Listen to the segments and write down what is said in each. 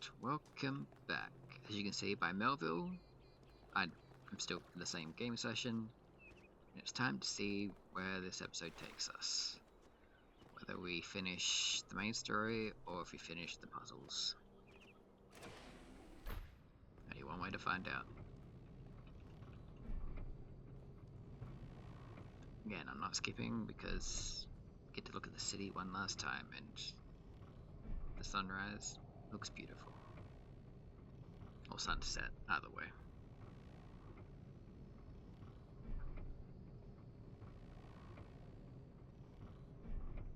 Alright, welcome back. As you can see by Melville, I'm still in the same game session. And it's time to see where this episode takes us. Whether we finish the main story or if we finish the puzzles. Only one way to find out. Again, I'm not skipping because I get to look at the city one last time and the sunrise looks beautiful. Or sunset, either way.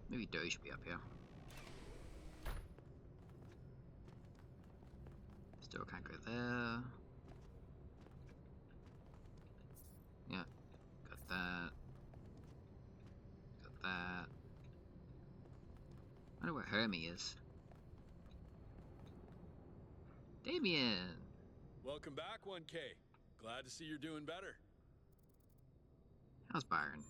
Maybe Doe should be up here. Still can't go there. Yeah, got that. Got that. I wonder where Hermie is. Damien! Welcome back, 1K. Glad to see you're doing better. How's Byron?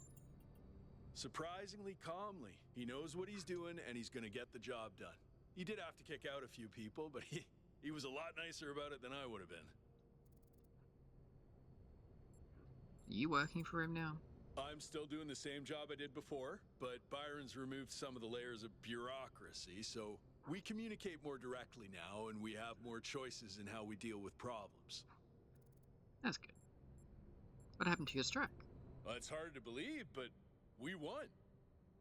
Surprisingly calmly. He knows what he's doing and he's gonna get the job done. He did have to kick out a few people, but he was a lot nicer about it than I would have been. Are you working for him now? I'm still doing the same job I did before, but Byron's removed some of the layers of bureaucracy, so we communicate more directly now and we have more choices in how we deal with problems. That's good. What happened to your strike? Well, it's hard to believe, but we won.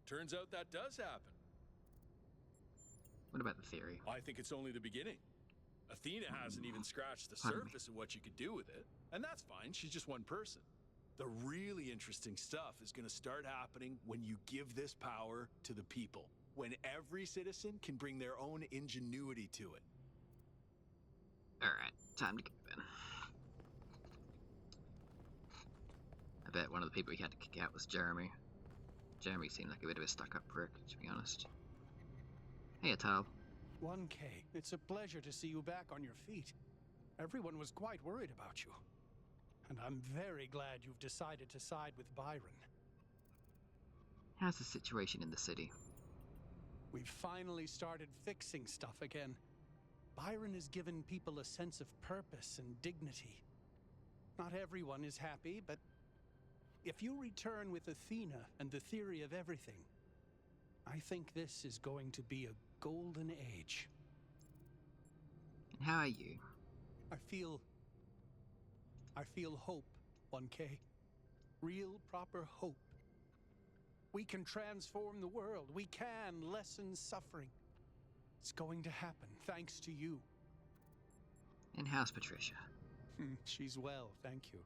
Turns out that does happen. What about the theory? I think it's only the beginning. Athena hasn't even scratched the Pardon me. surface of what you could do with it. And that's fine, she's just one person. The really interesting stuff is going to start happening when you give this power to the people. When every citizen can bring their own ingenuity to it. Alright, time to go then. I bet one of the people he had to kick out was Jeremy. Jeremy seemed like a bit of a stuck-up prick, to be honest. Hey, Atal. 1K, it's a pleasure to see you back on your feet. Everyone was quite worried about you. And I'm very glad you've decided to side with Byron. How's the situation in the city? We've finally started fixing stuff again. Byron has given people a sense of purpose and dignity. Not everyone is happy, but if you return with Athena and the theory of everything, I think this is going to be a golden age. And how are you? I feel hope, 1K. Real, proper hope. We can transform the world. We can lessen suffering. It's going to happen, thanks to you. And how's Patricia? She's well, thank you.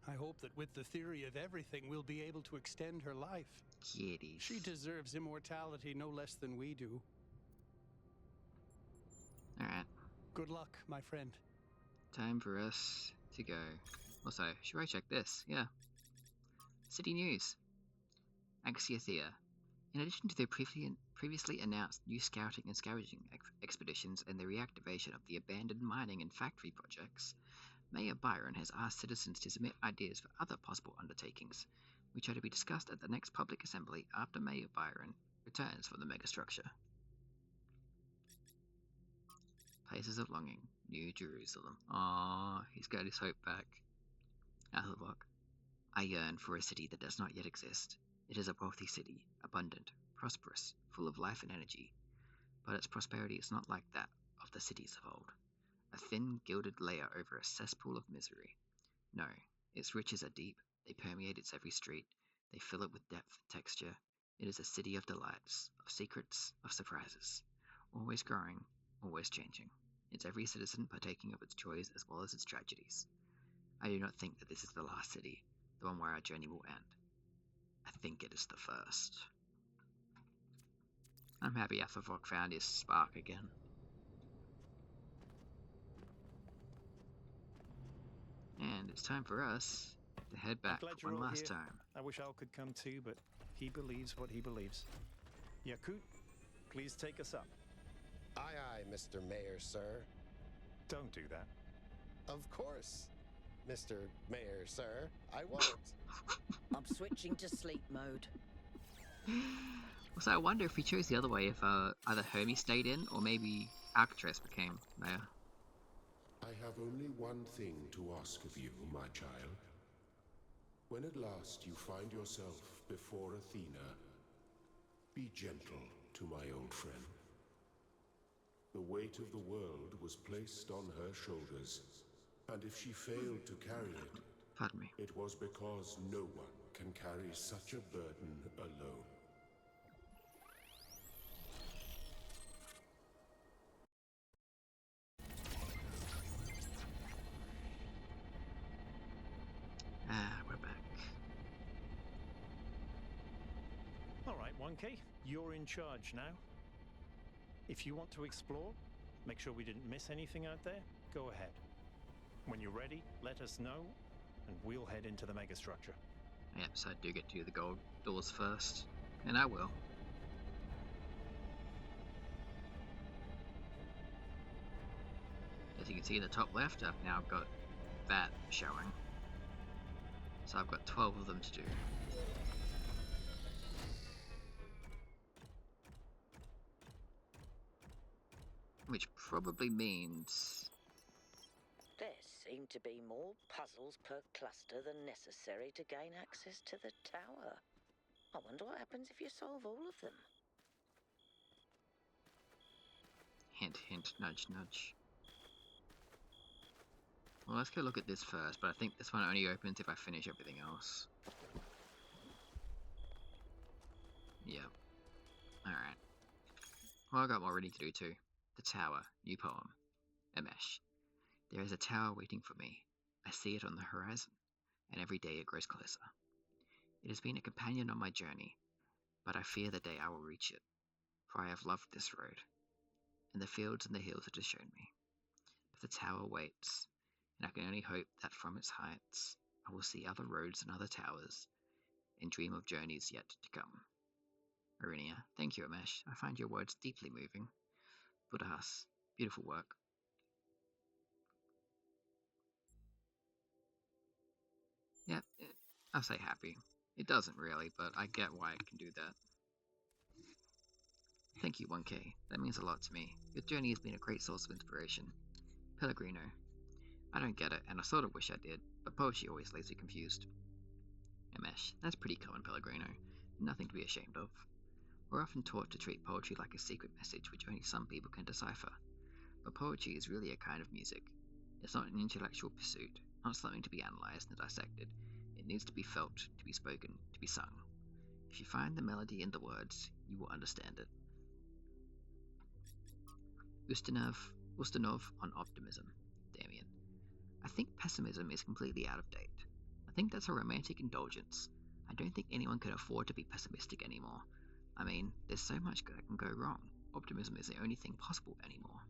I hope that with the theory of everything, we'll be able to extend her life. Kitties. She deserves immortality no less than we do. Alright, Good luck, my friend. time for us to go. Also, should I check this? Yeah. City News. Axiathea. In addition to the previously announced new scouting and scavenging expeditions and the reactivation of the abandoned mining and factory projects, Mayor Byron has asked citizens to submit ideas for other possible undertakings, which are to be discussed at the next public assembly after Mayor Byron returns from the megastructure. Places of Longing, New Jerusalem. Aww, he's got his hope back. Athelbach. I yearn for a city that does not yet exist. It is a wealthy city, abundant, prosperous, full of life and energy. But its prosperity is not like that of the cities of old. A thin, gilded layer over a cesspool of misery. No, its riches are deep. They permeate its every street. They fill it with depth and texture. It is a city of delights, of secrets, of surprises. Always growing, always changing. Its every citizen partaking of its joys as well as its tragedies. I do not think that this is the last city, the one where our journey will end. I think it is the first. I'm happy Athelbach found his spark again. And it's time for us to head back Glad you're one all last here. time. I wish Al could come too, but he believes what he believes. Yakut, please take us up. Aye, aye, Mr. Mayor, sir. Don't do that. Of course, Mr. Mayor, sir. I won't. I'm switching to sleep mode. Also, I wonder if he chose the other way, if either Hermes stayed in or maybe Alcatraz became mayor. I have only one thing to ask of you, my child. When at last you find yourself before Athena, be gentle to my old friend. The weight of the world was placed on her shoulders, and if she failed to carry it, Pardon me. it was because no one can carry such a burden alone. We're back. All right, 1K, you're in charge now. If you want to explore, make sure we didn't miss anything out there, go ahead. When you're ready, let us know, and we'll head into the megastructure. Yep, so I do get to do the gold doors first, and I will. As you can see in the top left, I've now got that showing. So I've got 12 of them to do. Which probably means... There seem to be more puzzles per cluster than necessary to gain access to the tower. I wonder what happens if you solve all of them. Hint, hint, nudge, nudge. Well, let's go look at this first, but I think this one only opens if I finish everything else. Yep. Alright. Well, I got more ready to do too. The Tower, new poem. Emesh. There is a tower waiting for me. I see it on the horizon, and every day it grows closer. It has been a companion on my journey, but I fear the day I will reach it, for I have loved this road, and the fields and the hills it has shown me. But the tower waits, and I can only hope that from its heights I will see other roads and other towers, and dream of journeys yet to come. Arinia, thank you, Amesh. I find your words deeply moving. Budahas, beautiful work. Yep, I'll say happy. It doesn't really, but I get why it can do that. Thank you, 1K. That means a lot to me. Your journey has been a great source of inspiration. Pellegrino. I don't get it, and I sort of wish I did, but poetry always leaves me confused. Emesh. That's pretty common, Pellegrino. Nothing to be ashamed of. We're often taught to treat poetry like a secret message which only some people can decipher. But poetry is really a kind of music. It's not an intellectual pursuit, not something to be analysed and dissected. It needs to be felt, to be spoken, to be sung. If you find the melody in the words, you will understand it. Ustinov on optimism. Damien. I think pessimism is completely out of date. I think that's a romantic indulgence. I don't think anyone can afford to be pessimistic anymore. I mean, there's so much that can go wrong. Optimism is the only thing possible anymore.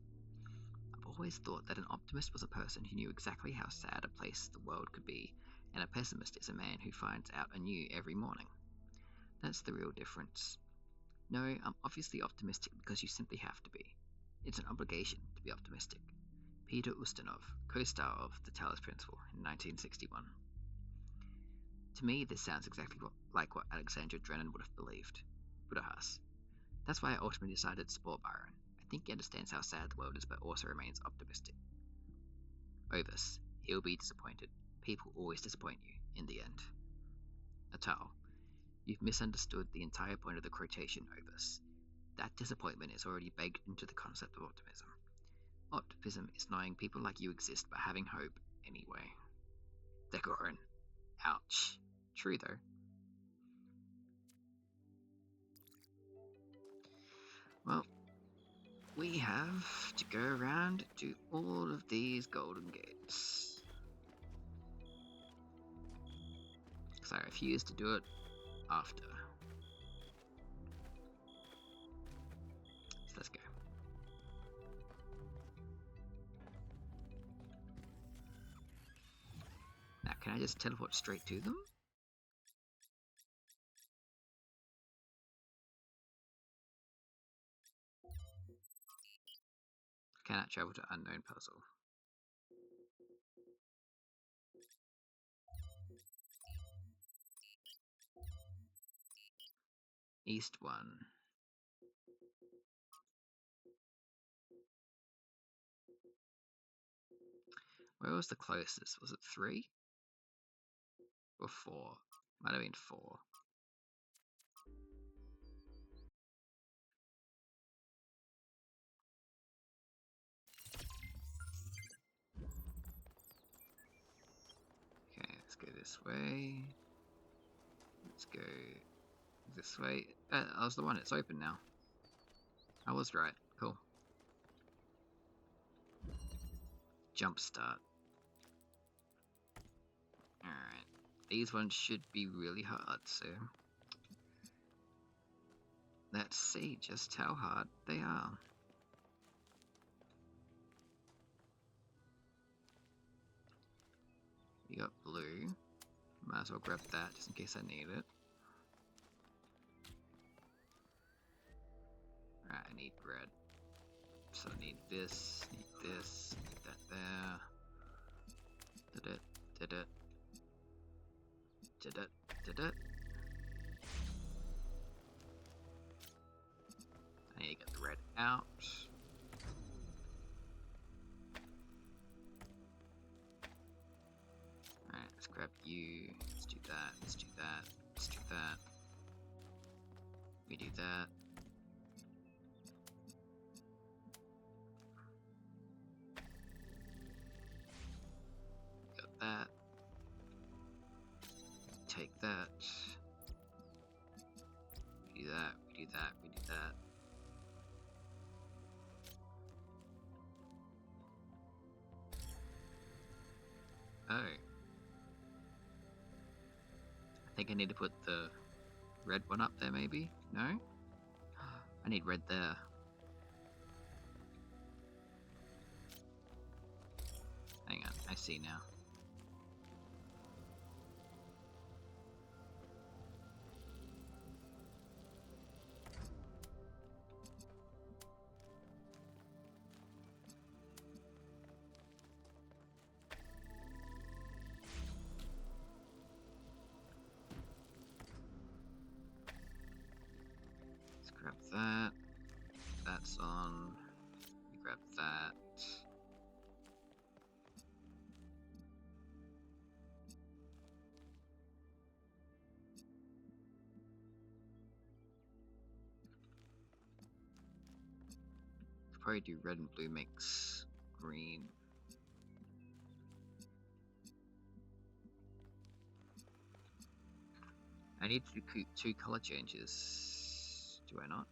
I've always thought that an optimist was a person who knew exactly how sad a place the world could be, and a pessimist is a man who finds out anew every morning. That's the real difference. No, I'm obviously optimistic because you simply have to be. It's an obligation to be optimistic. Peter Ustinov, co-star of The Talos Principle in 1961. To me, this sounds exactly like what Alexandra Drennan would have believed. Budahas. That's why I ultimately decided to support Byron. I think he understands how sad the world is, but also remains optimistic. Ovis. He'll be disappointed. People always disappoint you, in the end. Atal. You've misunderstood the entire point of the quotation, Ovis. That disappointment is already baked into the concept of optimism. Optimism is knowing people like you exist, but having hope anyway. Decorin. Ouch. True, though. Well, we have to go around to all of these golden gates. Because I refuse to do it after. So let's go. Now, can I just teleport straight to them? Cannot travel to unknown puzzle. East 1. Where was the closest? Was it 3? Or 4? Might have been 4. Okay, let's go this way. Let's go this way. I was the one, it's open now. I was right, cool. Jump start. Alright, these ones should be really hard, so let's see just how hard they are. We got blue. Might as well grab that just in case I need it. Right, I need red. So I need this, need that there. Did it. I need to get the red out. Alright, let's grab you. Let's do that, let's do that, let's do that. We do that. Got that. Take that. We do that, we do that, we do that. Oh. I think I need to put the red one up there maybe? No? I need red there. Hang on, I see now. Let's grab that. That's on. Grab that. Could probably do red and blue mix green. I need to do 2 color changes. Do I not?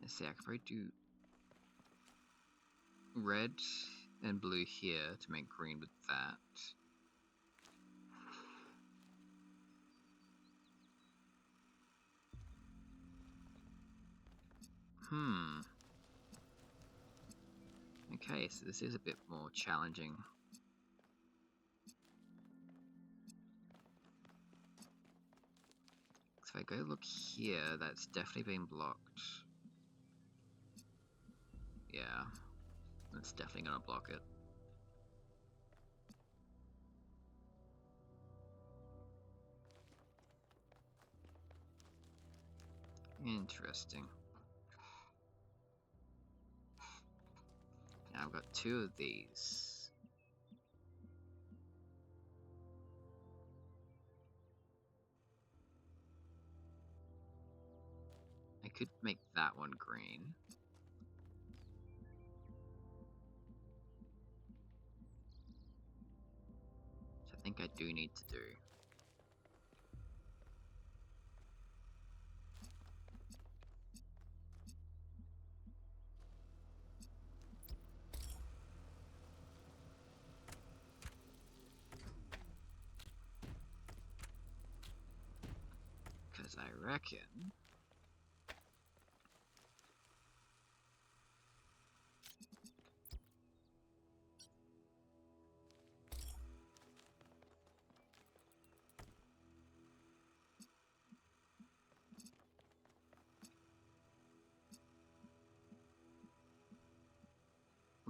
Let's see, I could probably do red and blue here to make green with that. Okay, so this is a bit more challenging. So if I go look here, that's definitely been blocked. Yeah, that's definitely gonna block it. Interesting. Now I've got 2 of these. I could make that one green. Which I think I do need to do. Because I reckon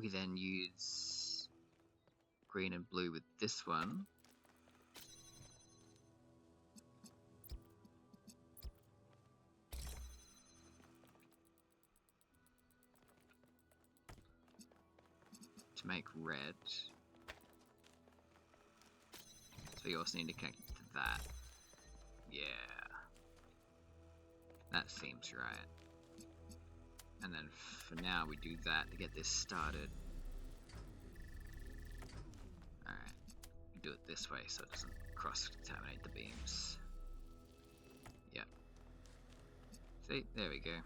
we then use green and blue with this one. To make red. So you also need to connect it to that. Yeah. That seems right. And then for now we do that to get this started. Alright. We do it this way so it doesn't cross-contaminate the beams. Yep. See? There we go.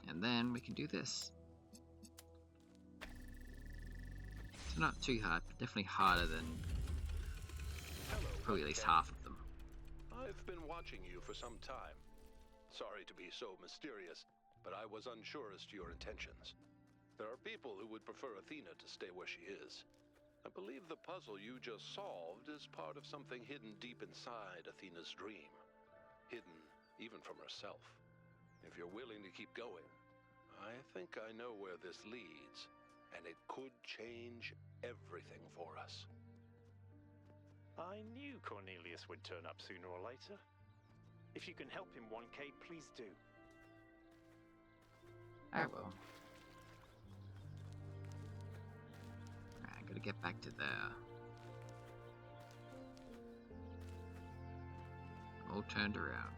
And then we can do this. So not too hard, but definitely harder than probably at least half of them. I've been watching you for some time. Sorry to be so mysterious, but I was unsure as to your intentions. There are people who would prefer Athena to stay where she is. I believe the puzzle you just solved is part of something hidden deep inside Athena's dream. Hidden even from herself. If you're willing to keep going, I think I know where this leads, and it could change everything for us. I knew Cornelius would turn up sooner or later. If you can help him, 1K, please do. I will. Alright, I gotta get back to there. All turned around.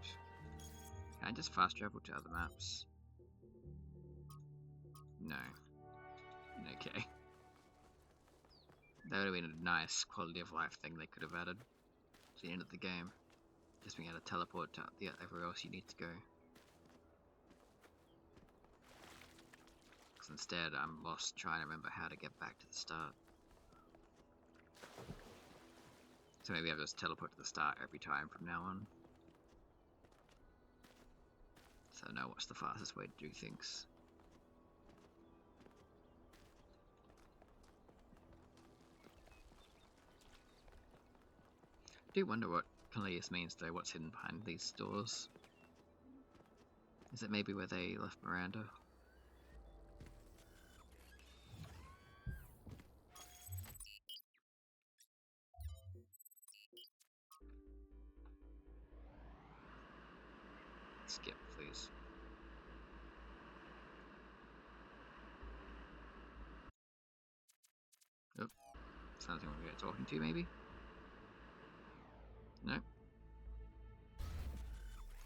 Can I just fast travel to other maps? No. Okay. That would have been a nice quality of life thing they could have added to the end of the game. Just being able to teleport to everywhere else you need to go. Because instead I'm lost trying to remember how to get back to the start. So maybe I'll just teleport to the start every time from now on. So I know what's the fastest way to do things. I do wonder what Cornelius means though, what's hidden behind these doors. Is it maybe where they left Miranda? Skip, please. Oh, sounds like we're talking to, maybe? No?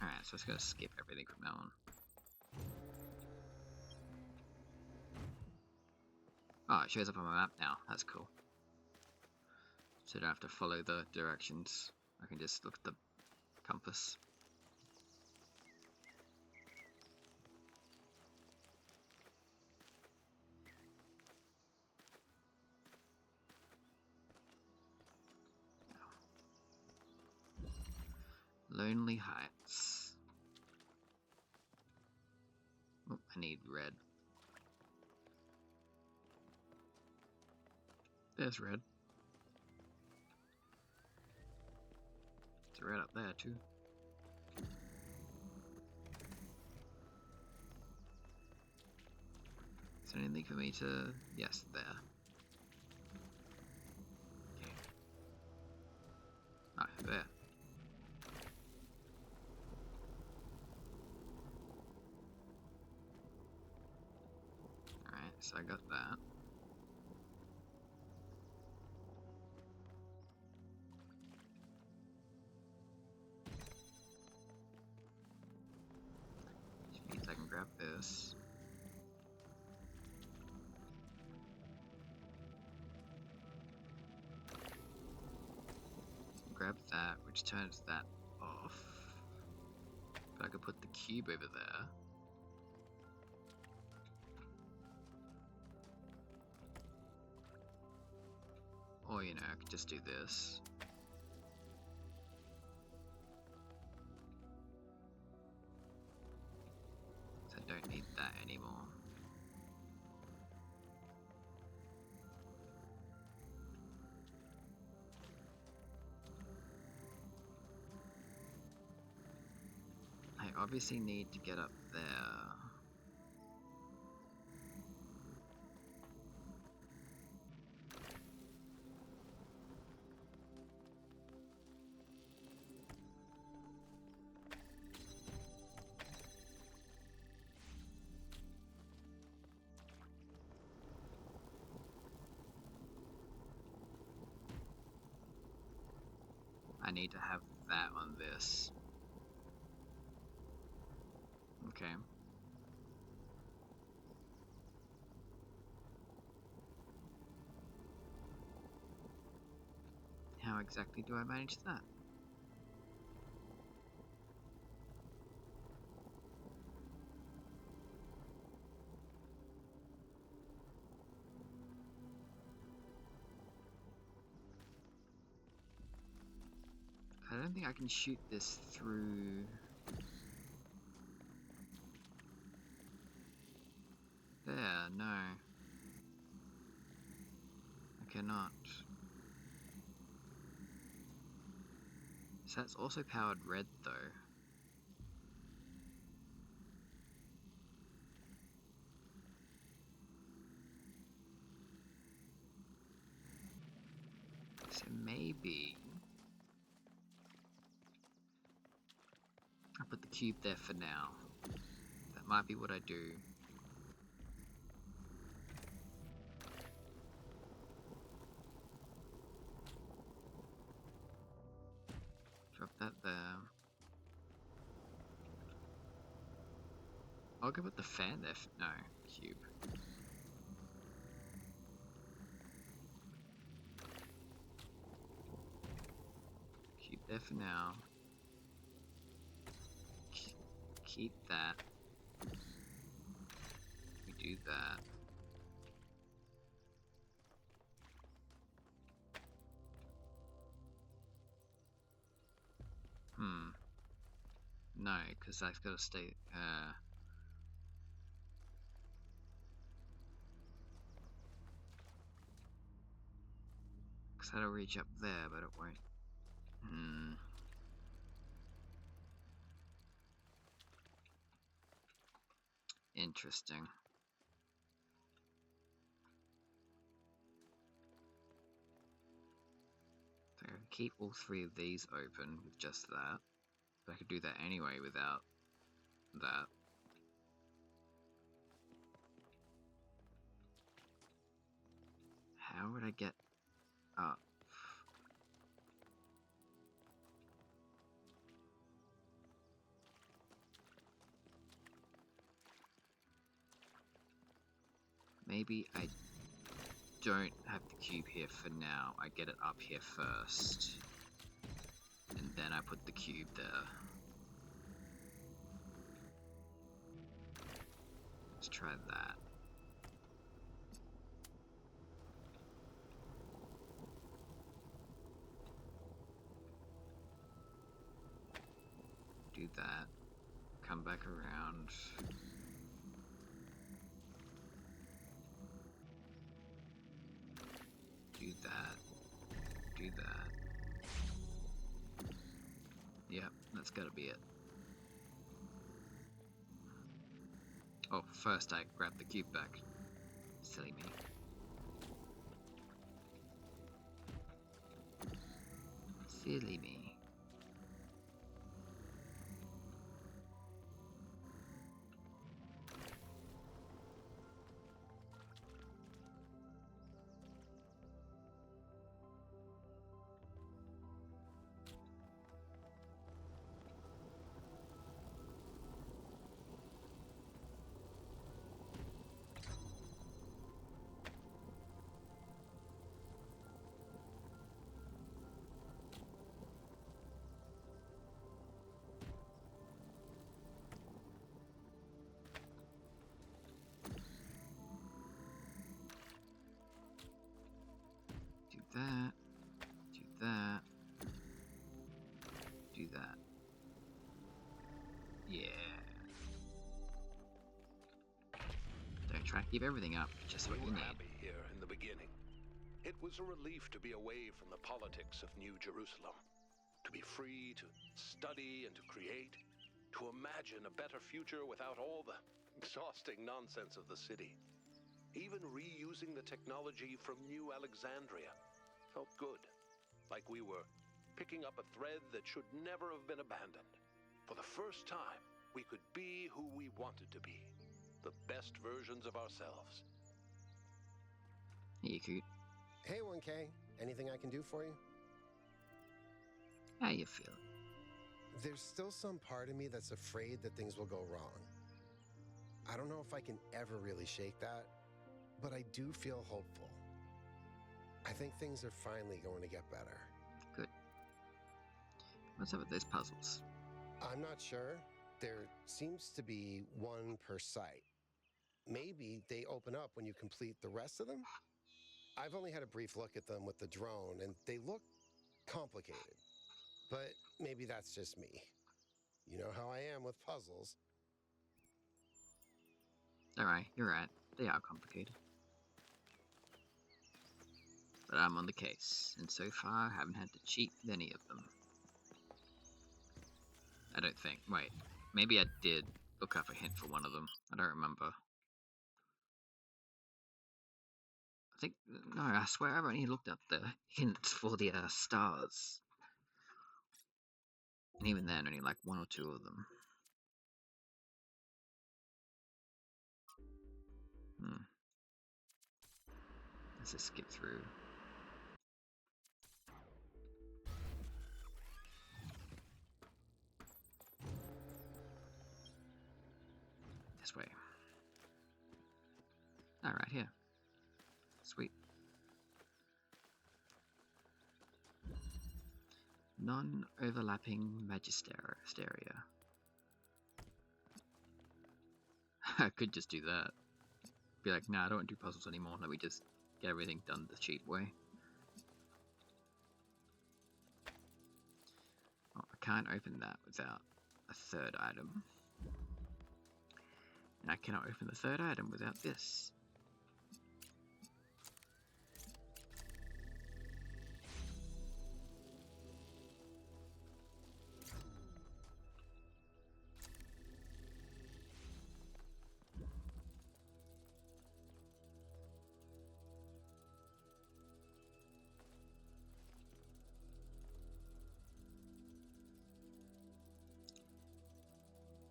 Alright, so let's go skip everything from now on. Oh, it shows up on my map now. That's cool. So I don't have to follow the directions. I can just look at the compass. Lonely Heights. Oh, I need red. There's red. It's red up there too. Is there anything for me to... Yes, there. Okay. Ah, there. Alright, so I got that. Which means I can grab this. Grab that, which turns that off. But I could put the cube over there. Or, you know, I could just do this. So I don't need that anymore. I obviously need to get up there. need to have that on this. Okay. How exactly do I manage that? I don't think I can shoot this through. There, no. I cannot. So that's also powered red though. So maybe I put the cube there for now. That might be what I do. Drop that there. I'll go with the fan there for no, cube. Cube there for now. Keep that. We do that. No, because that's got to stay. Because that'll reach up there, but it won't. Interesting. So I can keep all three of these open with just that. But I could do that anyway without that. How would I get up? Maybe I don't have the cube here for now. I get it up here first. And then I put the cube there. Let's try that. Do that. Come back around. Do that. Do that. Yep, that's gotta be it. Oh, first I grab the cube back. Silly me. Silly me. That, do that, do that. Yeah. Don't try to keep everything up, just what you need. Happy here in the beginning. It was a relief to be away from the politics of New Jerusalem, to be free to study and to create, to imagine a better future without all the exhausting nonsense of the city. Even reusing the technology from New Alexandria felt good, like we were picking up a thread that should never have been abandoned. For the first time, we could be who we wanted to be, the best versions of ourselves. Hey, Coot. Hey, 1K. Anything I can do for you? How you feel? There's still some part of me that's afraid that things will go wrong. I don't know if I can ever really shake that, but I do feel hopeful. I think things are finally going to get better. Good. What's up with those puzzles? I'm not sure. There seems to be one per site. Maybe they open up when you complete the rest of them? I've only had a brief look at them with the drone, and they look complicated. But maybe that's just me. You know how I am with puzzles. Alright, you're right. They are complicated. But I'm on the case, and so far I haven't had to cheat with any of them. I don't think. Wait, maybe I did look up a hint for one of them. I don't remember. I think, no, I swear I've only looked up the hints for the stars. And even then, only like one or two of them. Let's just skip through. This way. Oh, right here. Sweet. Non-overlapping magisteria. I could just do that. Be like, nah, I don't want to do puzzles anymore. Let me just get everything done the cheap way. Oh, I can't open that without a third item. And I cannot open the third item without this.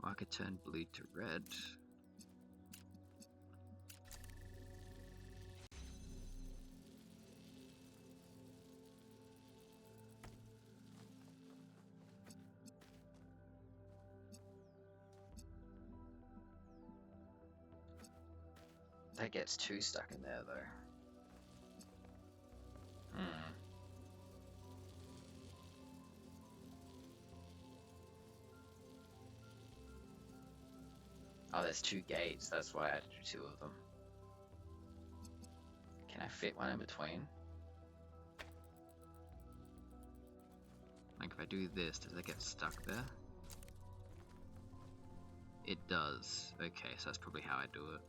I could turn blue to red. That gets too stuck in there though. Oh, there's two gates, that's why I had to do two of them. Can I fit one in between? Like if I do this, does that get stuck there? It does. Okay, so that's probably how I do it.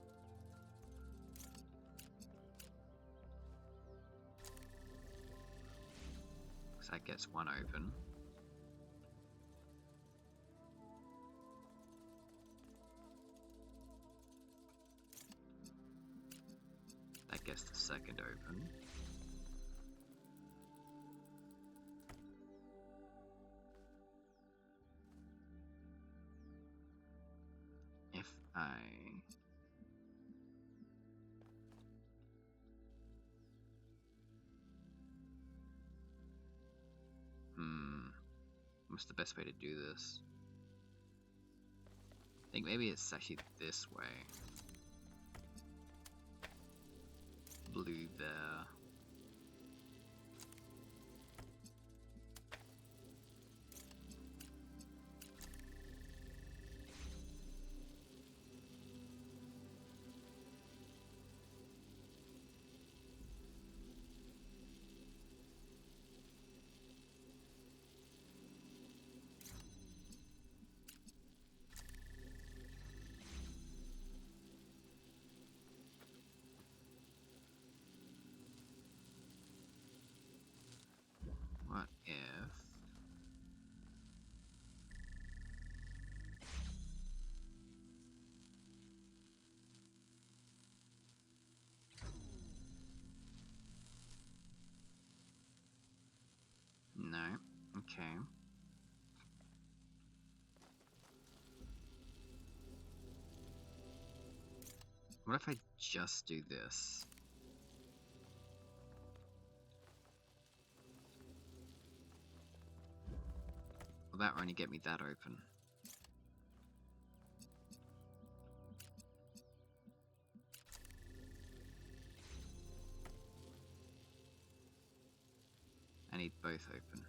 So that gets one open. That gets the second open. If I... What's the best way to do this? I think maybe it's actually this way. Blue there. What if... No. Okay. What if I just do this? Will that only get me that open? I need both open.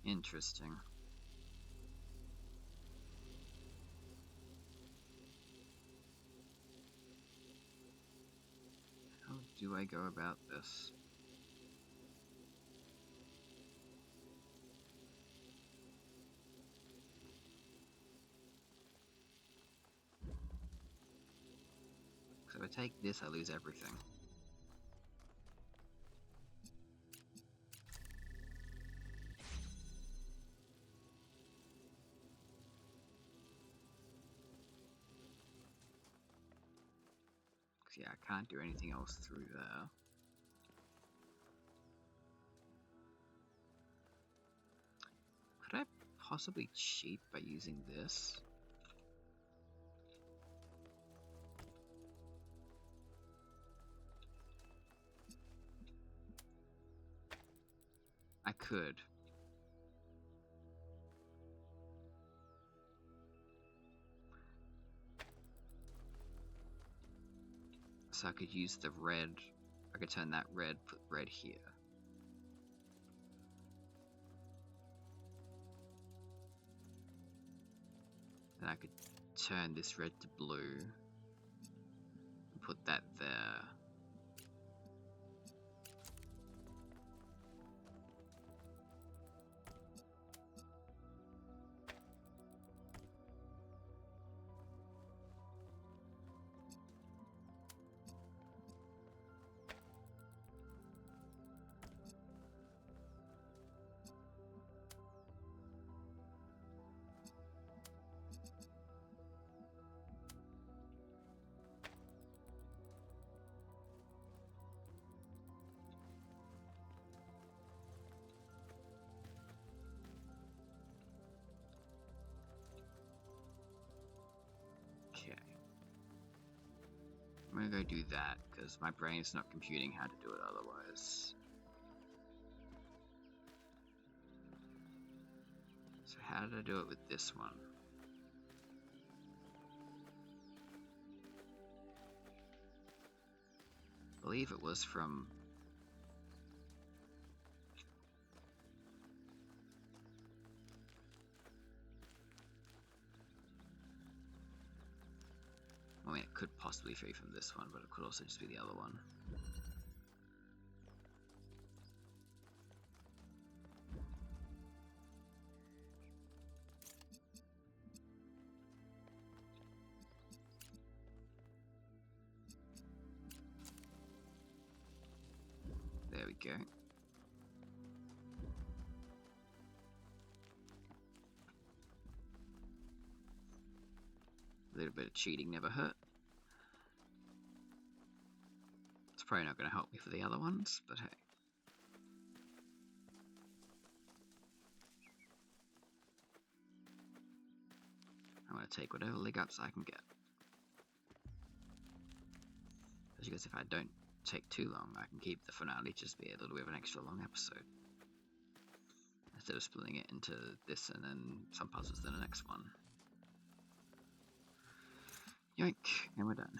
Interesting. How do I go about this? So if I take this, I lose everything. Yeah, I can't do anything else through there. Could I possibly cheat by using this? I could. So I could use the red. I could turn that red, put red here. Then I could turn this red to blue. And put that there. Okay. I'm gonna go do that, because my brain is not computing how to do it otherwise. So how did I do it with this one? I believe it was from... I mean, it could possibly be from this one, but it could also just be the other one. There we go. A little bit of cheating never hurt. It's probably not going to help me for the other ones, but hey. I'm going to take whatever leg ups I can get. Because if I don't take too long, I can keep the finale just be a little bit of an extra long episode. Instead of splitting it into this and then some puzzles, then the next one. Yoink, and we're done.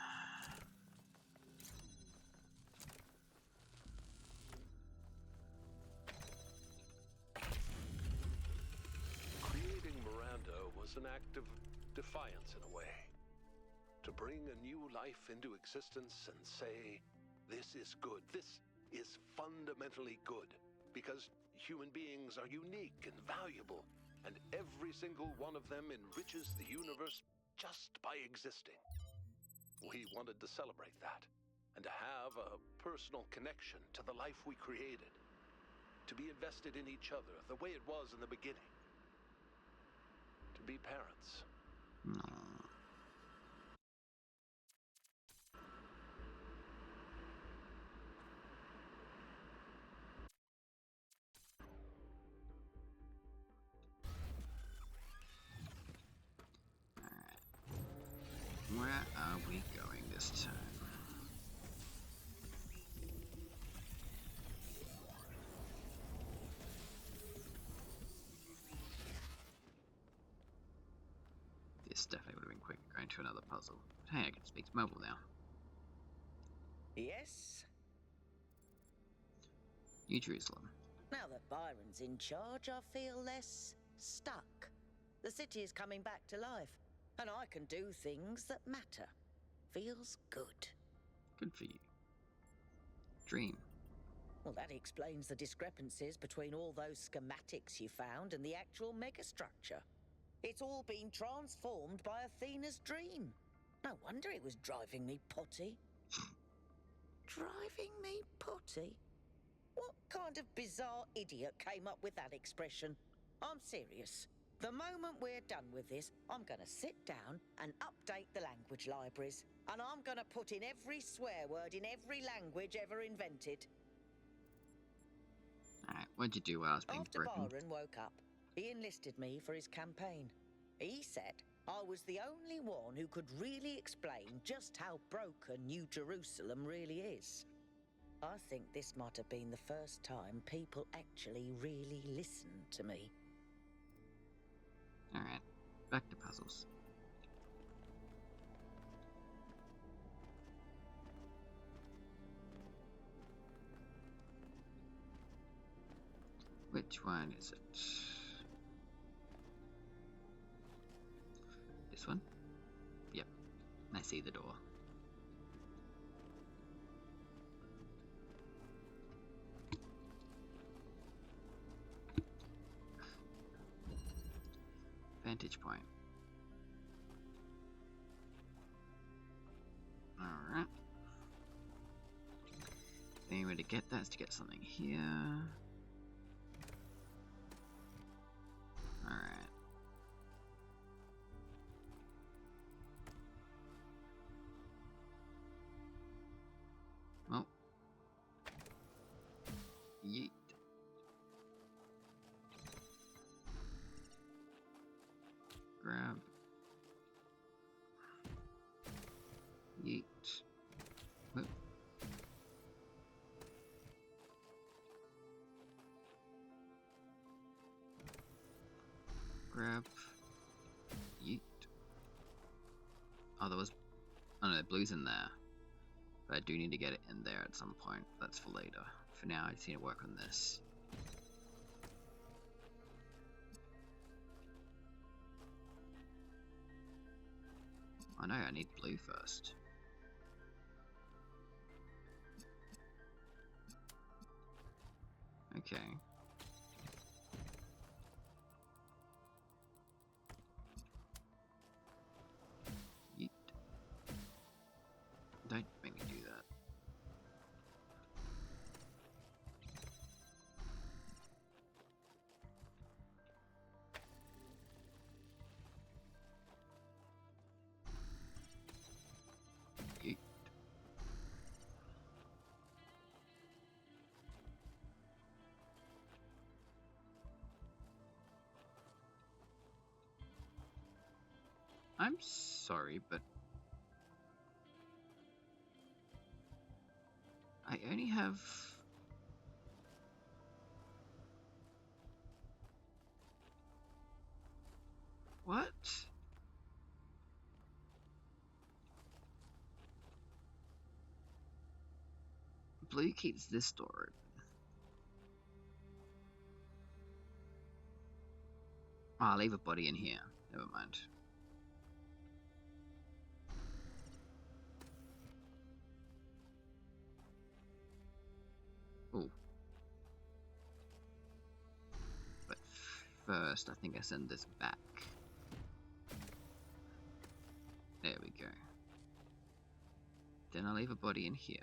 Creating Miranda was an act of defiance in a way. To bring a new life into existence and say, this is good, this is fundamentally good, because human beings are unique and valuable, and every single one of them enriches the universe just by existing. We wanted to celebrate that, and to have a personal connection to the life we created, to be invested in each other the way it was in the beginning, to be parents. Aww. This definitely would have been quicker going to another puzzle. But hey, I can speak to mobile now. Yes? New Jerusalem. Now that Byron's in charge, I feel less stuck. The city is coming back to life, and I can do things that matter. Feels good. Good for you. Dream. Well, that explains the discrepancies between all those schematics you found and the actual megastructure. It's all been transformed by Athena's dream. No wonder it was driving me potty. Driving me potty? What kind of bizarre idiot came up with that expression? I'm serious. The moment we're done with this, I'm going to sit down and update the language libraries. And I'm going to put in every swear word in every language ever invented. Alright, what'd you do while I was being After broken? Byron woke up, he enlisted me for his campaign. He said I was the only one who could really explain just how broken New Jerusalem really is. I think this might have been the first time people actually really listened to me. Alright, back to puzzles. Which one is it? This one? Yep, I see the door. Vantage point. Alright. The only way to get that is to get something here. Alright. Well. Yeet. Grab. Yeet. Whoop. Grab. Yeet. Oh, there was... Oh no, the blue's in there. But I do need to get it in there at some point. That's for later. For now, I just need to work on this. Oh no, I need blue first. Okay. Yeet. Don't make me do that. Yeet. I'm sorry, but I only have... What? Blue keeps this door open. Oh, I'll leave a body in here. Never mind. Ooh. But first, I think I send this back. There we go. Then I'll leave a body in here.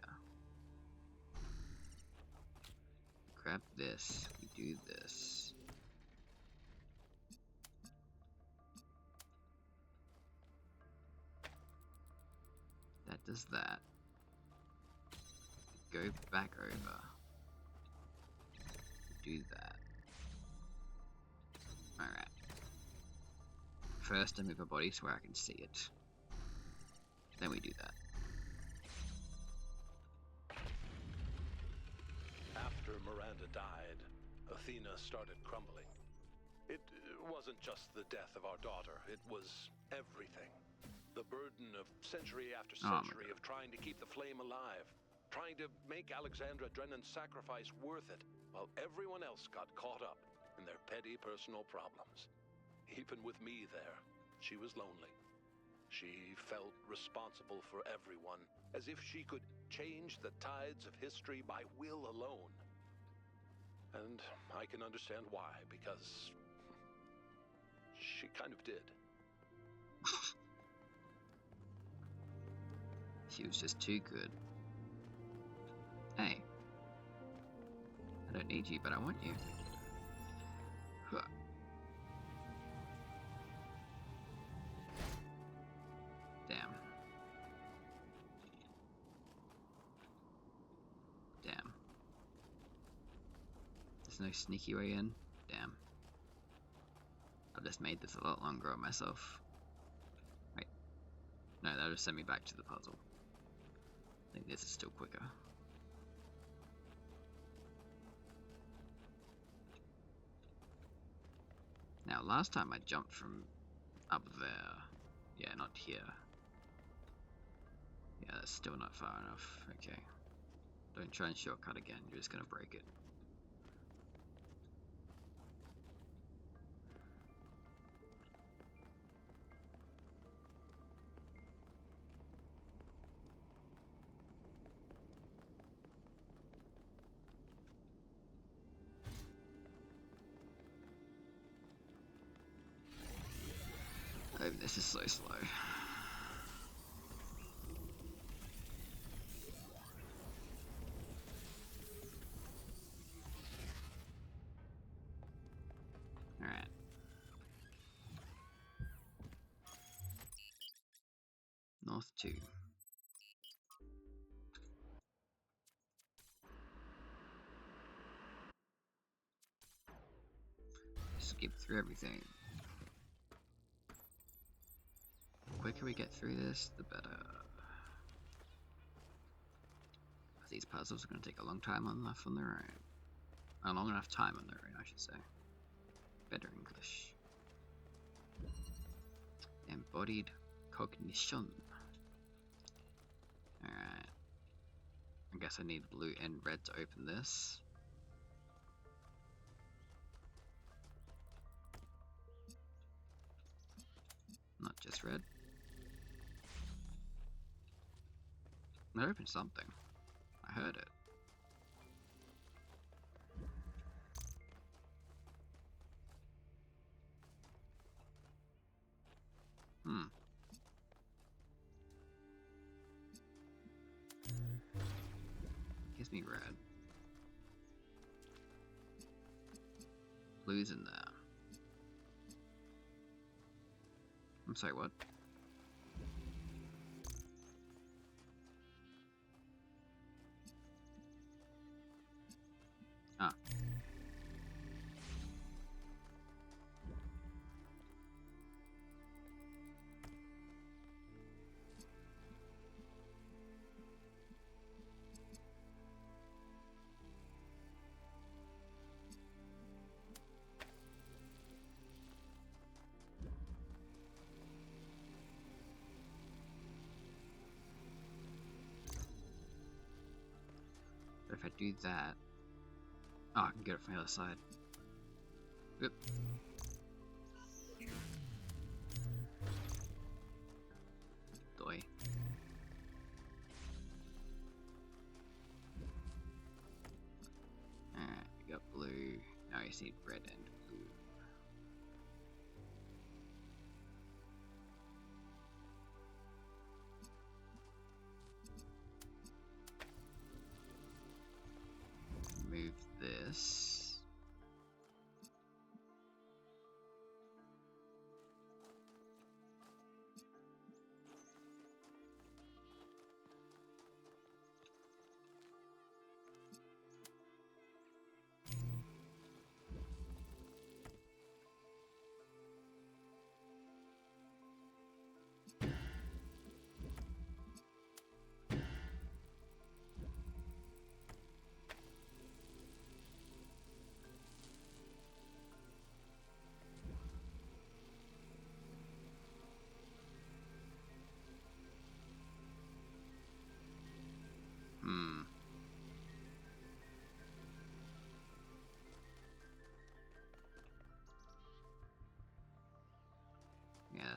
Grab this. We do this. That does that. Go back over. Do that. Alright. First I move a body so where I can see it. Then we do that. After Miranda died, Athena started crumbling. It wasn't just the death of our daughter, it was everything. The burden of century after century of trying to keep the flame alive, trying to make Alexandra Drennan's sacrifice worth it, while everyone else got caught up in their petty personal problems. Even with me there, she was lonely. She felt responsible for everyone, as if she could change the tides of history by will alone. And I can understand why, because she kind of did. She was just too good. Hey. I don't need you, but I want you. Huh. Damn. Damn. There's no sneaky way in? Damn. I've just made this a lot longer on myself. Wait. No, that'll just send me back to the puzzle. I think this is still quicker. Now, last time I jumped from up there. Yeah, not here. Yeah, that's still not far enough. Okay. Don't try and shortcut again, you're just gonna break it. Oh, this is so slow. Alright. North 2. Skip through everything. The quicker we get through this, the better. These puzzles are going to take a long time on their own. A long enough time on their own, I should say. Better English. Embodied cognition. Alright. I guess I need blue and red to open this. Not just red. It opened something. I heard it. Gives me red. Blue's in there. I'm sorry, what? Ah. But if I do that... Oh, I can get it from the other side. Yep. Doy. Alright, we got blue. Now I just need red and blue. Move this.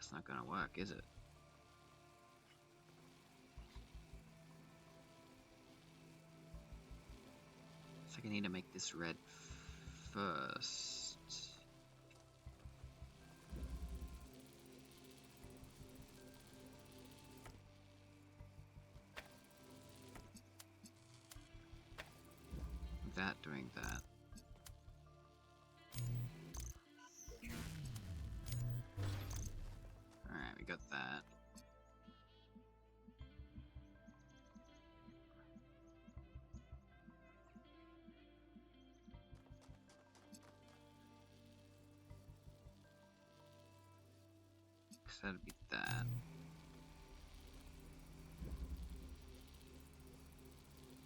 That's not gonna work, is it? So I need to make this red first. Without doing that. Alright, we got that. That'd be that.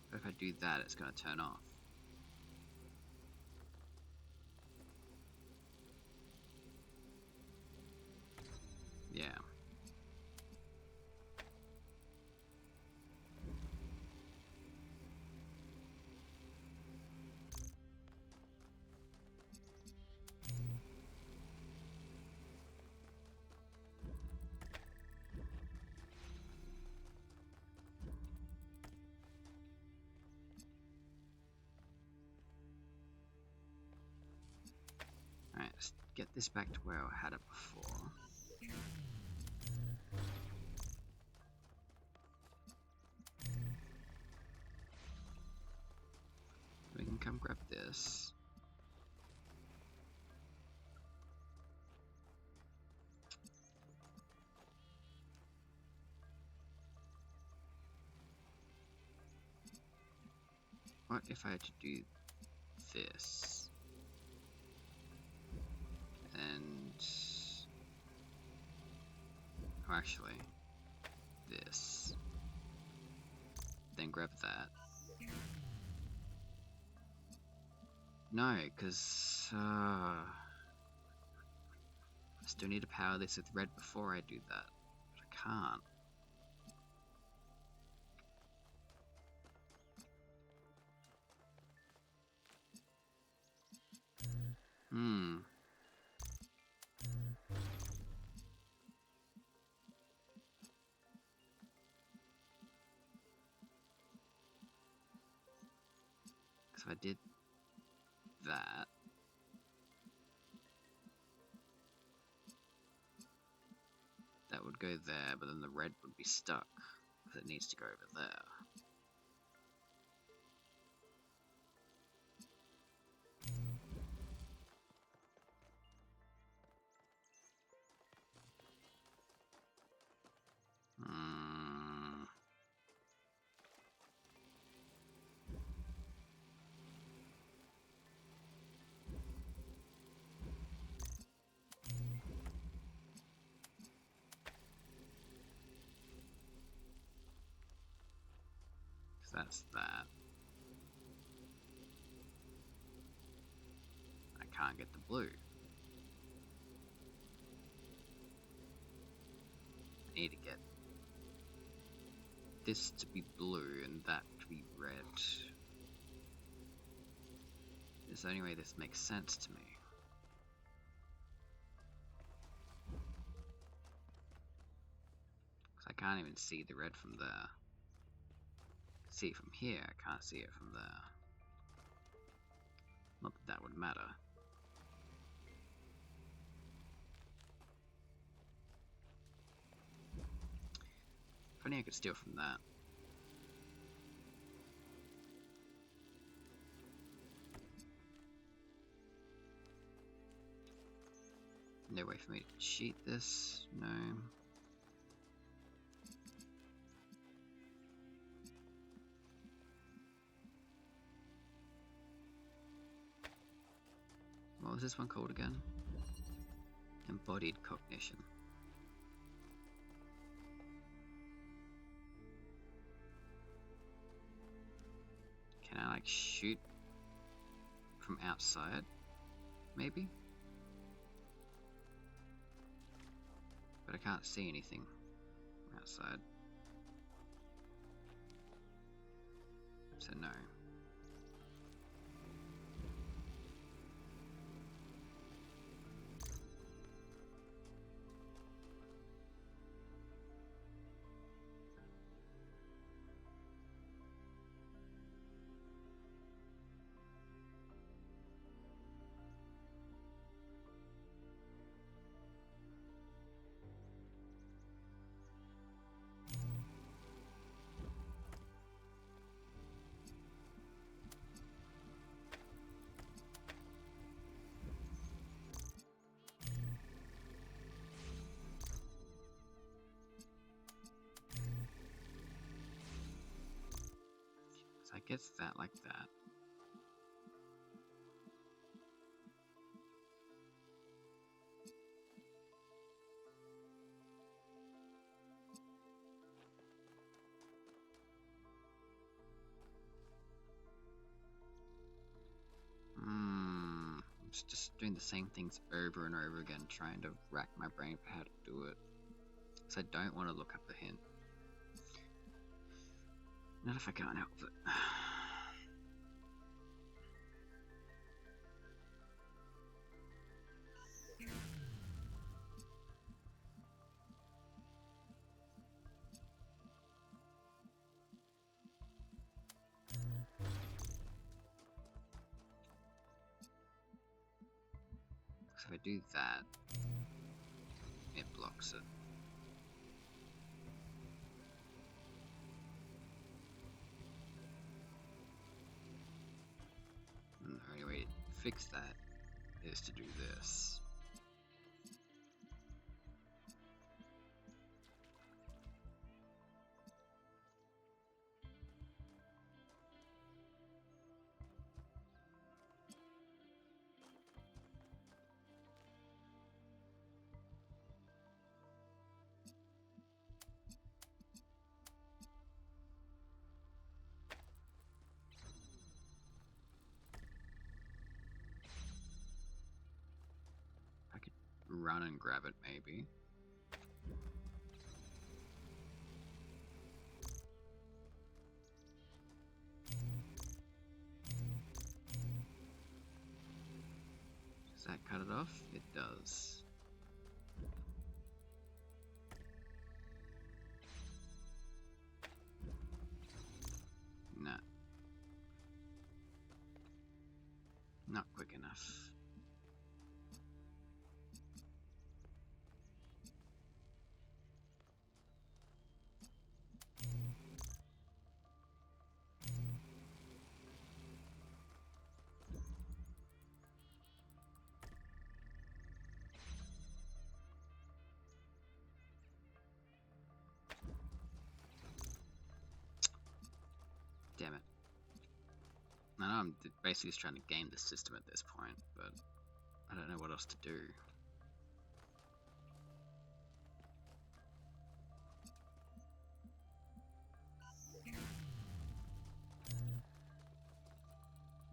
But if I do that, it's gonna turn off. Yeah. Alright, let's get this back to where I had it before. We can come grab this. What if I had to do this? And... oh, actually, this. Then grab that. No, because... I still need to power this with red before I do that. But I can't. If I did that, that would go there, but then the red would be stuck, because it needs to go over there. That's that. I can't get the blue. I need to get this to be blue and that to be red. It's the only way this makes sense to me. Because I can't even see the red from there. See it from here, I can't see it from there. Not that that would matter. If only I could steal from that. No way for me to cheat this? No. What was this one called again? Embodied cognition. Can I like shoot from outside? Maybe? But I can't see anything from outside. So no. gets that like that. Just doing the same things over and over again, trying to rack my brain for how to do it. Because I don't want to look up a hint. Not if I can't help it. So if I do that, it blocks it. And the only way to fix that is to do this. I could run and grab it, maybe. Does that cut it off? It does. Nah. Not quick enough. Damn it. I know I'm basically just trying to game the system at this point, but I don't know what else to do.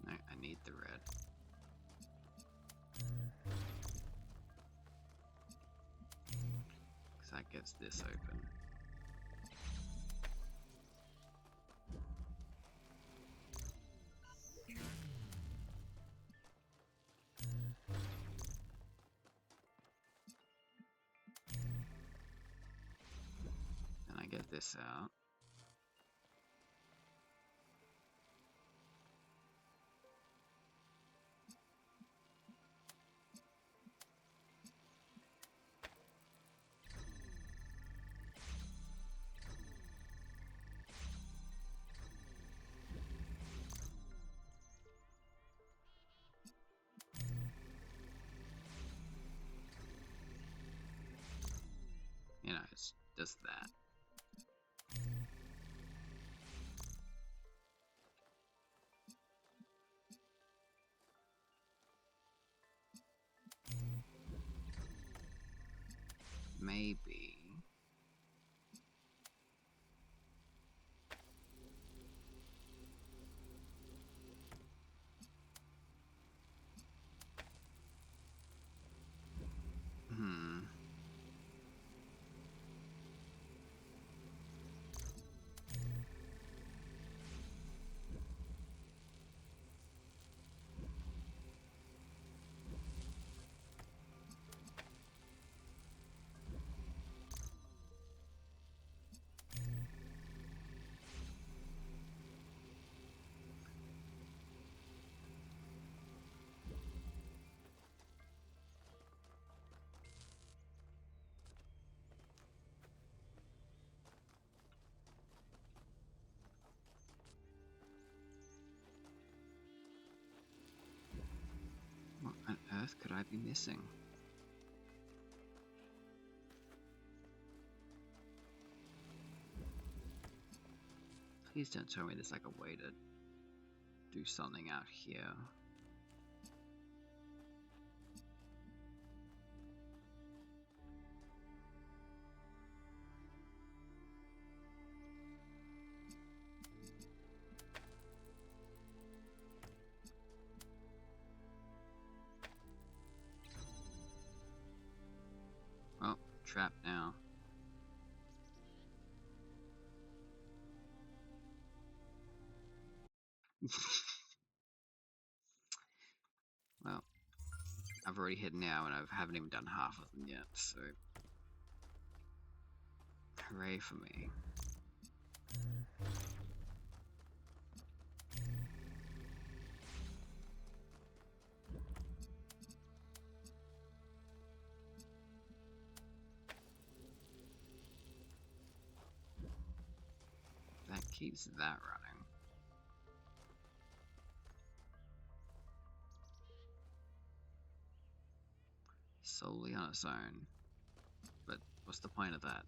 No, I need the red. Because that gets this open. And I get this out. You know, it's just that. Maybe. What on earth could I be missing? Please don't tell me there's like a way to do something out here. Well, trapped now. Well, I've already hit now and I haven't even done half of them yet, so hooray for me. That keeps that running. Solely on its own. But what's the point of that?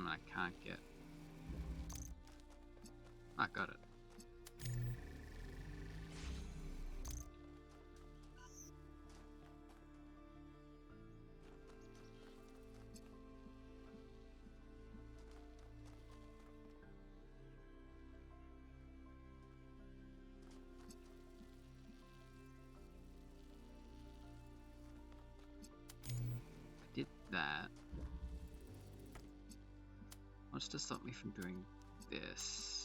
I can't get. I got it. I did that. What's to stop me from doing this?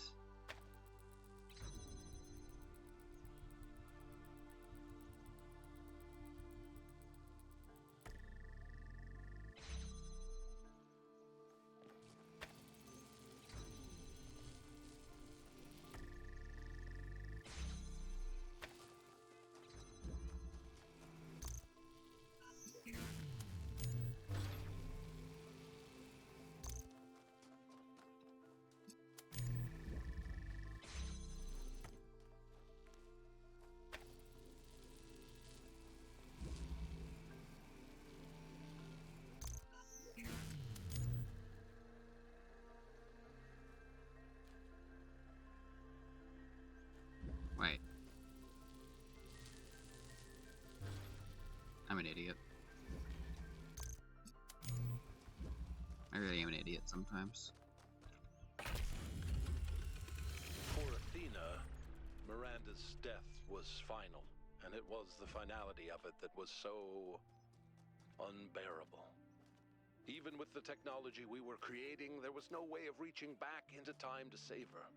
Wait. I'm an idiot. I really am an idiot sometimes. For Athena, Miranda's death was final, and it was the finality of it that was so unbearable. Even with the technology we were creating, there was no way of reaching back into time to save her.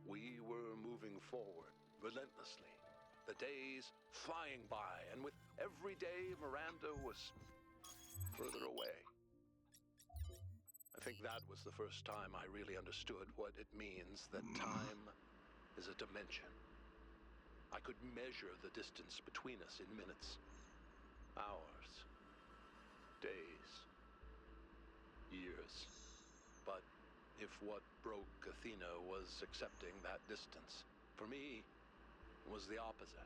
We were moving forward, relentlessly. The days flying by, and with every day, Miranda was further away. I think that was the first time I really understood what it means that time is a dimension. I could measure the distance between us in minutes, hours, days, years. But if what broke Athena was accepting that distance, for me, was the opposite.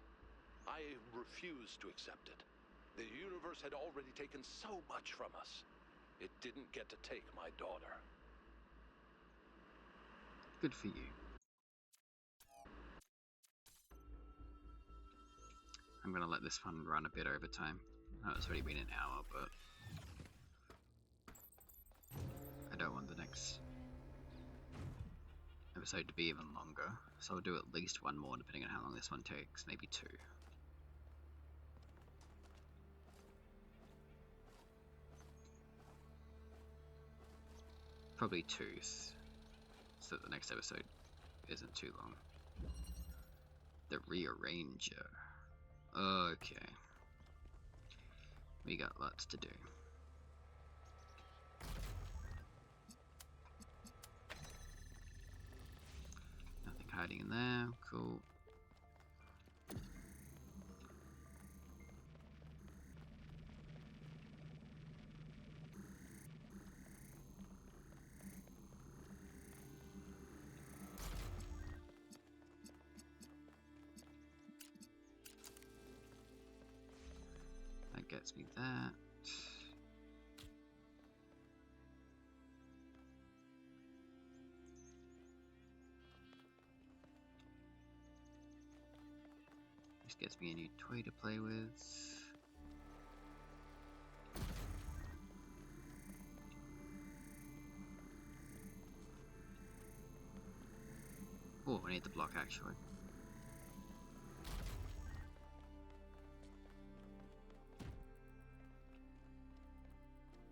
I refused to accept it. The universe had already taken so much from us. It didn't get to take my daughter. Good for you. I'm gonna let this one run a bit over time. I know it's already been an hour, but I don't want the next episode to be even longer, so I'll do at least one more depending on how long this one takes, maybe two. Probably two, so that the next episode isn't too long. The Rearranger. Okay. We got lots to do. Nothing hiding in there. Cool. That gets me that. This gets me a new toy to play with. Oh, I need the block actually.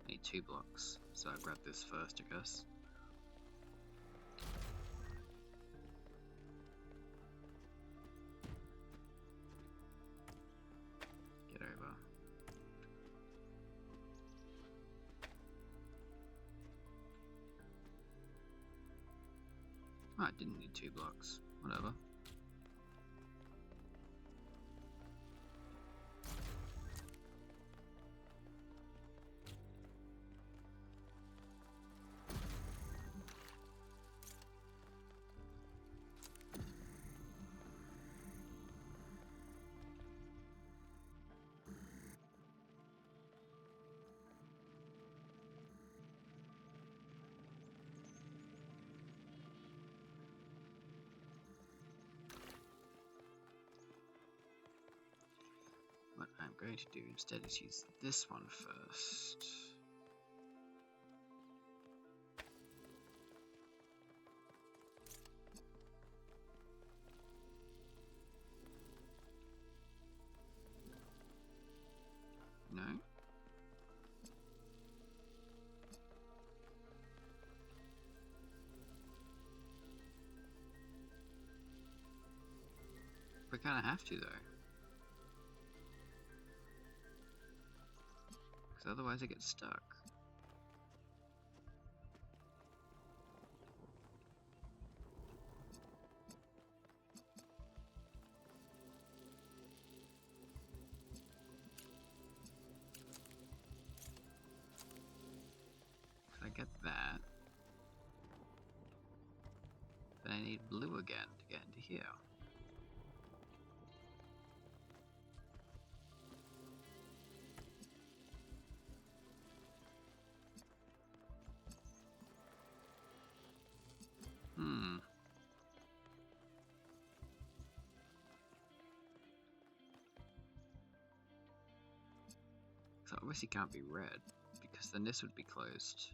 I need 2 blocks, so I'll grab this first, I guess. Get over. Oh, I didn't need 2 blocks. Whatever. What I'm going to do instead is use this one first. No? We kinda have to though. Because otherwise it gets stuck. I get that. But I need blue again to get into here. So obviously can't be red, because then this would be closed.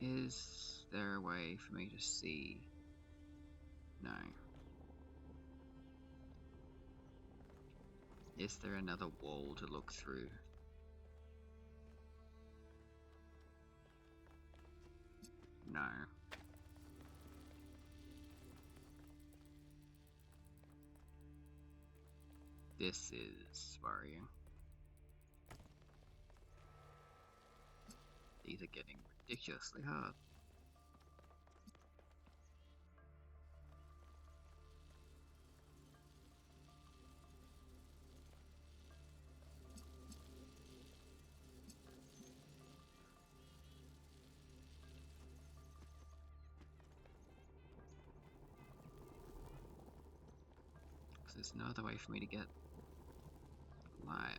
Is there a way for me to see? No. Is there another wall to look through? No. This is worrying. These are getting ridiculously hard. There's no other way for me to get light.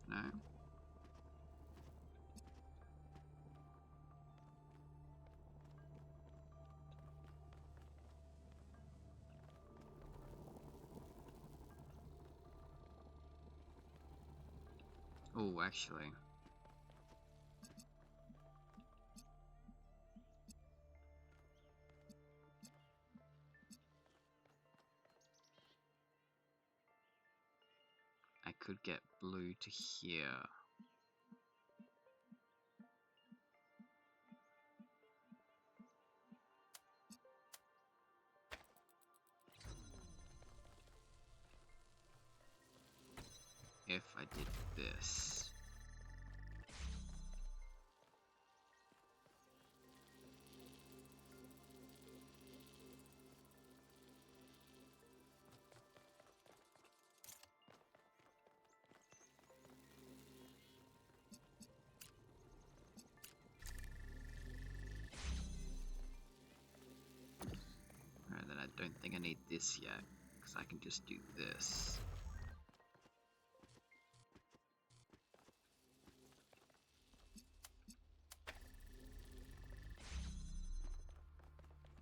No? Oh, actually. could get blue to here. If I did this. Alright, then I don't think I need this yet, because I can just do this.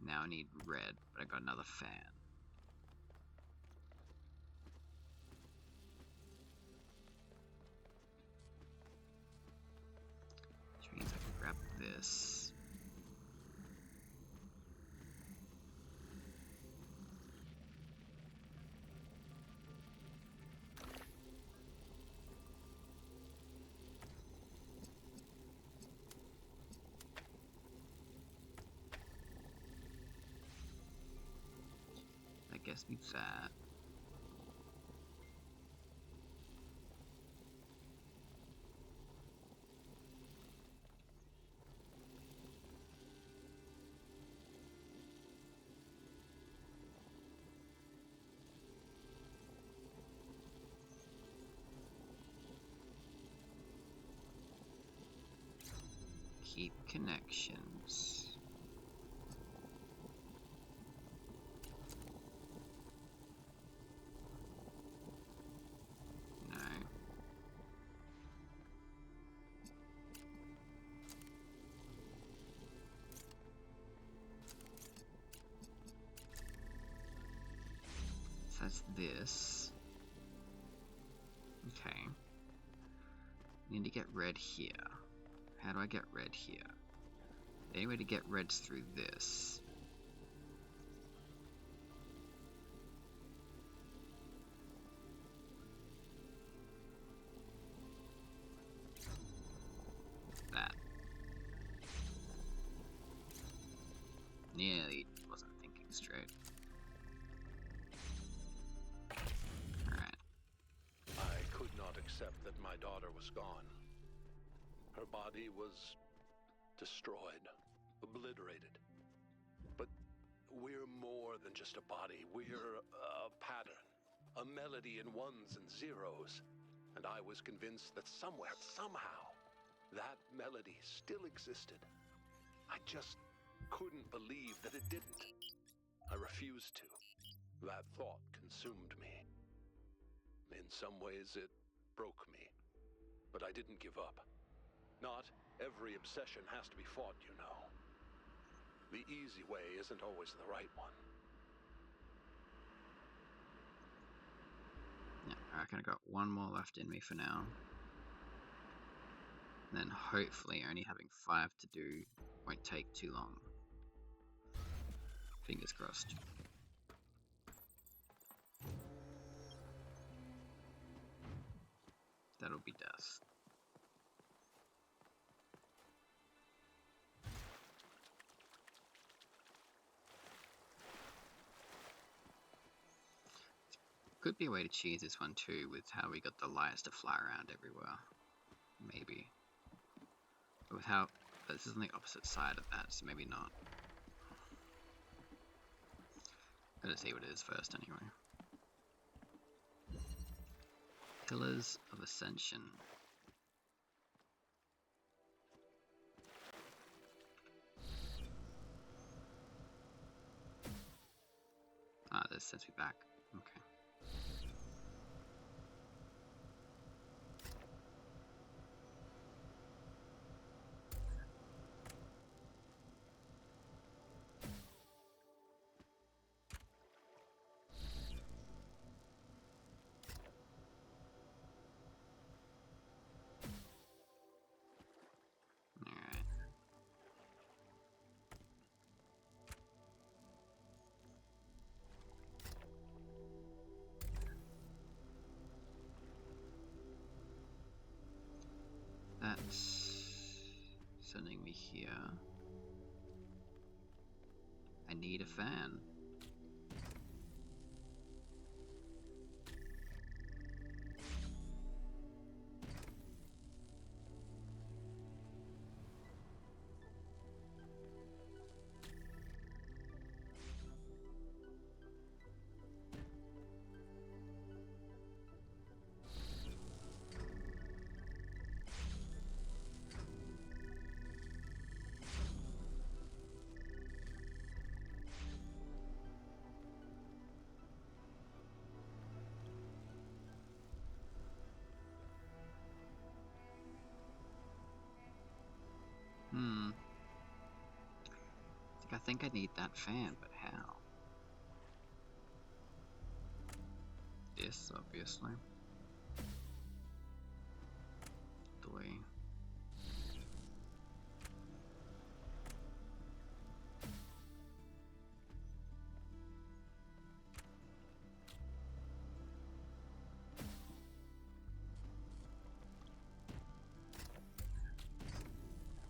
Now I need red, but I got another fan. Which means I can grab this. I guess we that. Keep connections. No. So that's this. Okay. Need to get red here. How do I get red here? The only way to get red's through this. That. Nearly wasn't thinking straight. Alright. I could not accept that my daughter was gone. Her body was destroyed, obliterated. But we're more than just a body. We're a pattern, a melody in ones and zeros. And I was convinced that somewhere, somehow, that melody still existed. I just couldn't believe that it didn't. I refused to. That thought consumed me. In some ways, it broke me. But I didn't give up. Not every obsession has to be fought, you know. The easy way isn't always the right one. Yeah, I reckon I got one more left in me for now. And then hopefully only having 5 to do won't take too long. Fingers crossed. That'll be death. Could be a way to cheese this one too, with how we got the lights to fly around everywhere. Maybe. But with how... But this is on the opposite side of that, so maybe not. Gotta see what it is first anyway. Pillars of Ascension. Ah, this sends me back. Okay. me here. I need a fan. I think I need that fan, but how? This, obviously. Three.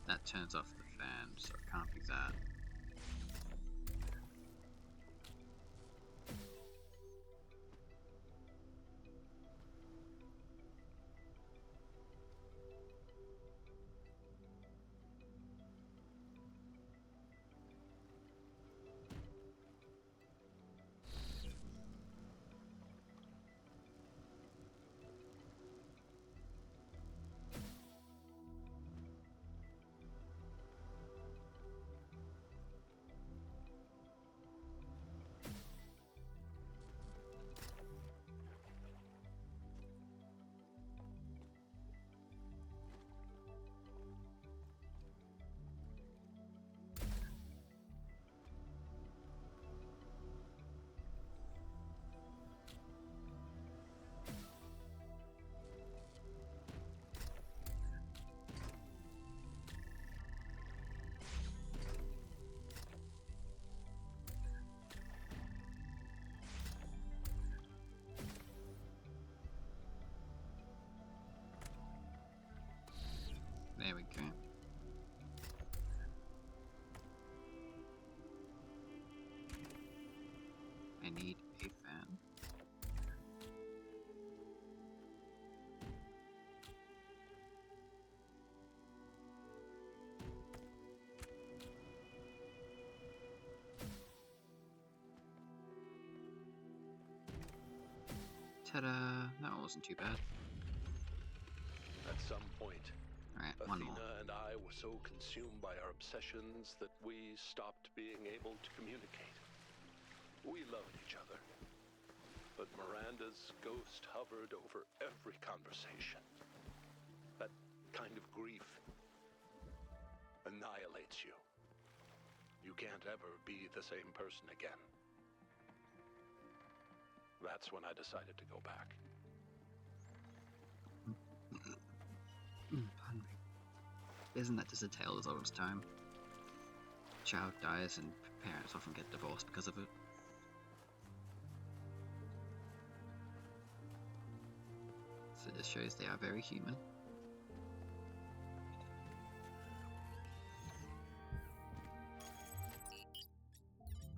That turns off the fan, so it can't be that. There we go. I need a fan. Ta-da! That one wasn't too bad. At some point, Alright, one more. Athena and I were so consumed by our obsessions that we stopped being able to communicate. We loved each other, but Miranda's ghost hovered over every conversation. That kind of grief annihilates you. You can't ever be the same person again. That's when I decided to go back. Pardon me. Isn't that just a tale as old as time? Child dies and parents often get divorced because of it. So this shows they are very human.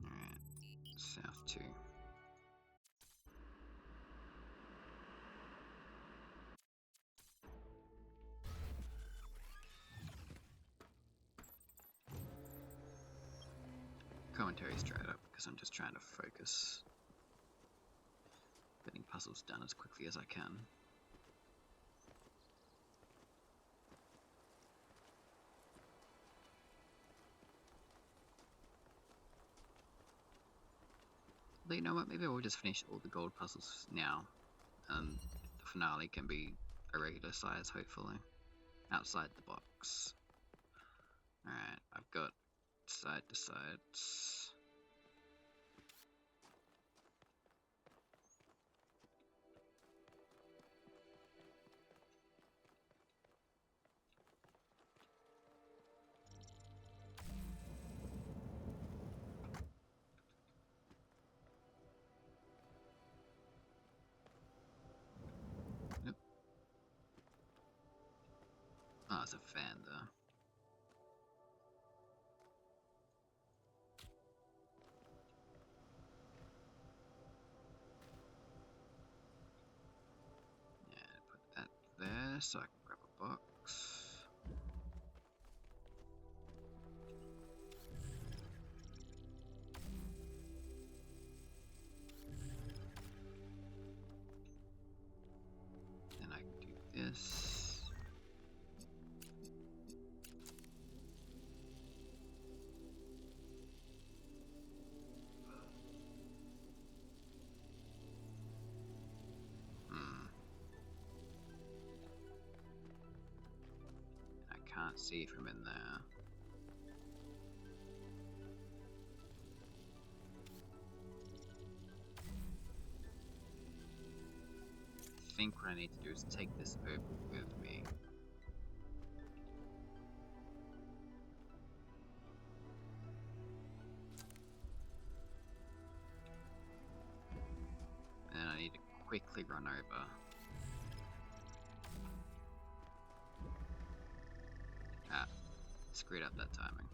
Alright, South 2. Commentary straight up because I'm just trying to focus. Getting puzzles done as quickly as I can. But you know what, maybe we'll just finish all the gold puzzles now. The finale can be a regular size, hopefully. Outside the box. Alright, I've got side to sides. Yep. Oh, there's a fan there. so I can grab a box. Then I can do this. Can't see from in there. I think what I need to do is take this over with me. And I need to quickly run over. Ah, screwed up that timing.